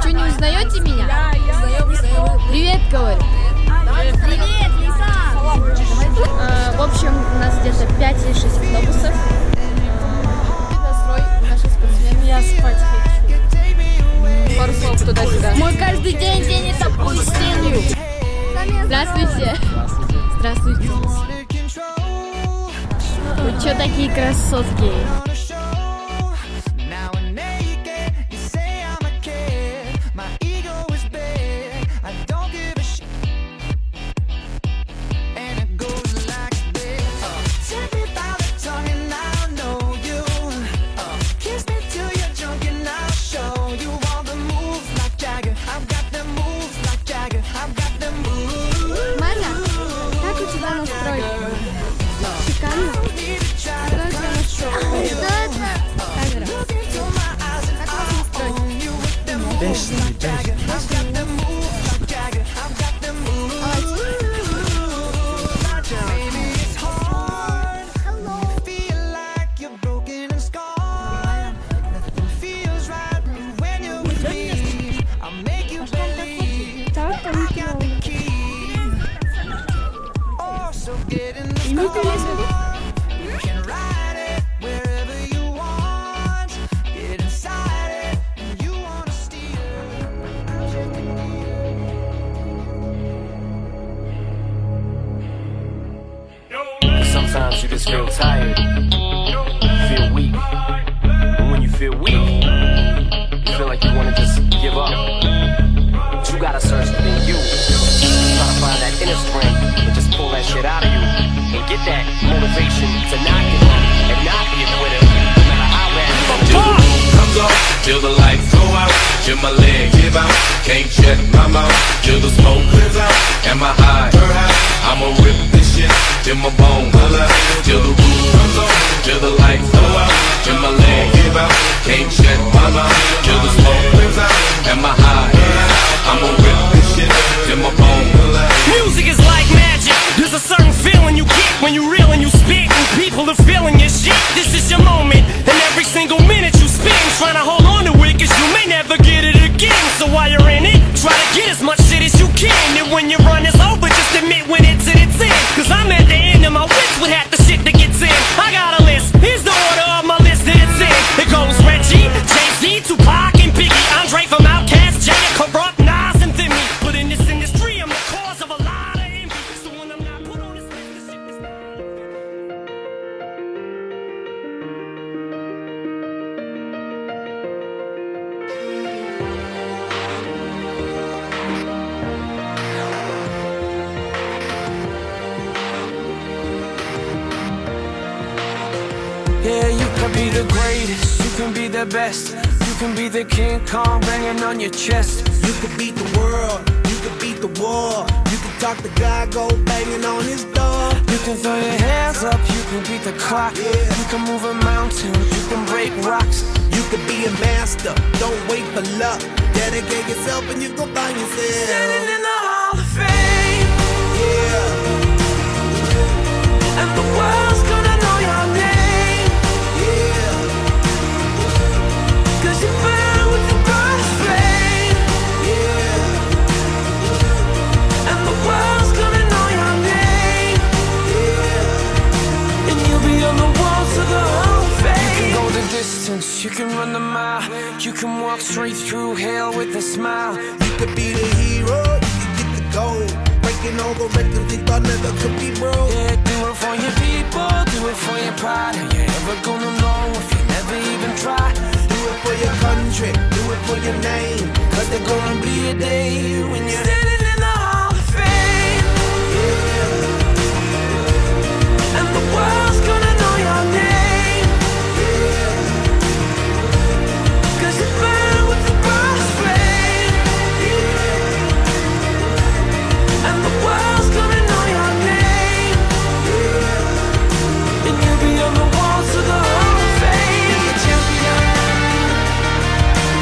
Что, не узнаете меня? Привет, говорю. Привет, Лиса! В общем, у нас где-то 5 или 6 автобусов. Настрой наших спортсменов. Я спать хочу. Пару слов туда-сюда. Мой каждый день денет такой с тенью. Здравствуйте. Здравствуйте. Вы чё такие красотки? Маня, как у тебя настрой? Шикарно. Какой у тебя настрой? Что это? Камера. Как у вас настрой? Бешеный. Sometimes you just feel tired, you feel weak, and when you feel weak, you feel like you want to just give up. But you gotta search within you, try to find that inner strength and just pull that shit out of you and get that motivation to not give up and not be a quitter, no matter how bad it is. Till the roof comes off, till the lights go out, till my leg give out, can't shut my mouth, till the smoke clears out, and my high, I'ma rip this shit till my bone holler, till the roof comes off, till the lights go out, till my leg give out, can't shut my mouth, till the smoke clears out, and my high, I'ma rip this shit till my bone holler. Music is like magic. There's a certain feeling you get when you reel and you spit, and people are feeling your shit. This is your moment, and every single minute you spend trying to hold on to it, cause you may never get it again. So while you're in it, try to get as much shit as you can, and when your run is over, just admit when it's in its end. Cause I'm at the end of my wits with half the shit that gets in. I got a list, here's the order of my list that it's in. It goes Reggie, Jay-Z, Tupac, and Biggie, Andre from Outkast, Jay, Corrupt, Nas, and Thimmy. But in this industry, I'm the cause of a lot of envy. So when I'm not put on this list, this shit is not. Yeah, you can be the greatest, you can be the best, you can be the King Kong banging on your chest. You could beat the world, you could beat the war. You could talk to God, go banging on his door. You can throw your hands up, you can beat the clock. You can move a mountain, you can break rocks. You could be a master, don't wait for luck. Dedicate yourself and you gon' find yourself. Standing in the Hall of Fame, Yeah, and the world's gonna know your name, yeah, cause you burn with the brightest flame, yeah, and the world's gonna know your name, yeah. and you'll be on the walls of the Hall of Fame. You can go the distance, you can run the mile, you can walk straight through hell with a smile. You could be the hero, you could get the gold. Breaking all the records they thought never could be broke. Yeah, do it for your people, do it for your pride. Are you ever gonna know if you never even try? Do it for your country, do it for your name. Cause there's gonna be a day when you're standing in the Hall of Fame, and the world's gonna know your name, cause you burn with the brightest flame, and the world's gonna know your name, and you'll be on the walls of the Hall of Fame. Be a champion,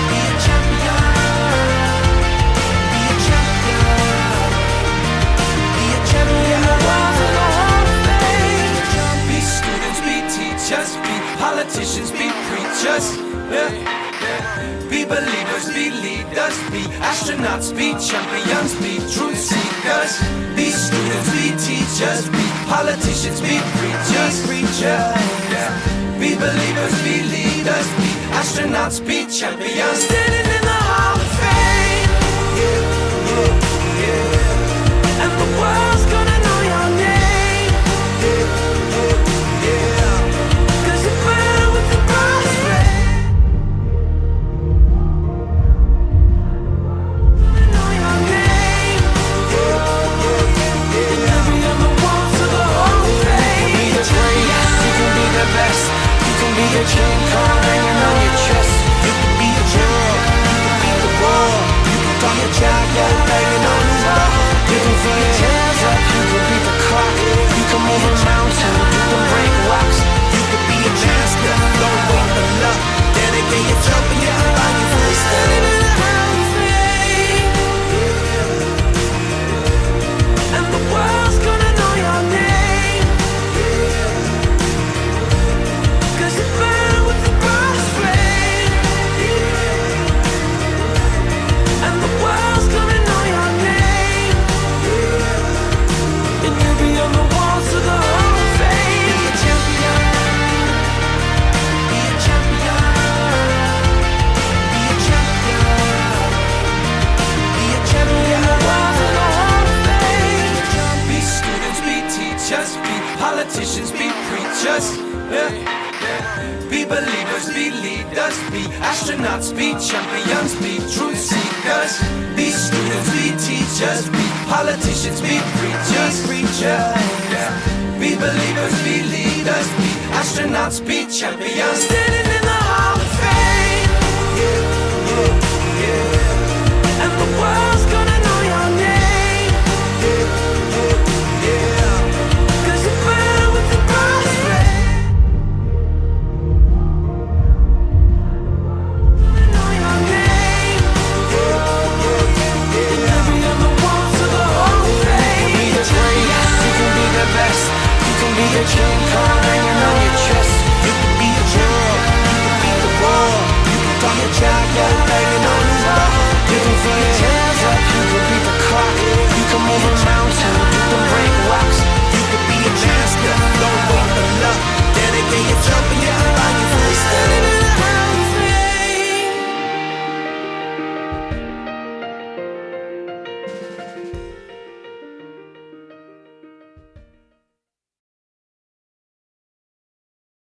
be a champion, be a champion, be a champion. The walls of the Hall of Fame. Be students, be teachers, be politicians, be preachers. Yeah. Be believers, be leaders, be astronauts, be champions, be truth seekers, be students, be teachers, be politicians, be preachers, be believers, be leaders, be astronauts, be champions, standing in the Hall of Fame. And the world's gonna know your name. 'Cause you burn with the brightest flame. Know your name. And you'll be on the walls of the Hall of Fame. You can be the greatest, you can be the best. You can be a dream come hanging on your chest. You can be a hero, you can beat the war. You can be a giant banging on the wall. You can throw your hands up, you can beat the clock. You can move a mountain, you can break rocks. You can be a master, don't wait for luck. Dedicate your job and your life. Standing in the Hall of Fame. And the world's gonna know your name. 'Cause you burn with the brightest flame. And the world's gonna know your name. And you'll be on the walls of the Hall of Fame. Be a champion. Be a champion. Be a champion. Be a champion. The walls of the Hall of Fame. Be students, be teachers, be politicians, be preachers. Be believers, be leaders, be astronauts, be champions, be truth seekers. Be students, be teachers, be politicians, be preachers. Be believers, be leaders, be astronauts, be champions. Standing in the Hall of Fame. And the world's gonna know your name. 'Cause you burn with the brightest flame. Know your name. And you'll be on the walls of the Hall of Fame. You can be the greatest, you can be the best. You can be a dream come hanging on your chest. You can be a hero, you can beat the war. You can be a giant banging on the wall. You can throw your hands up, you can beat the clock. You can move a mountain.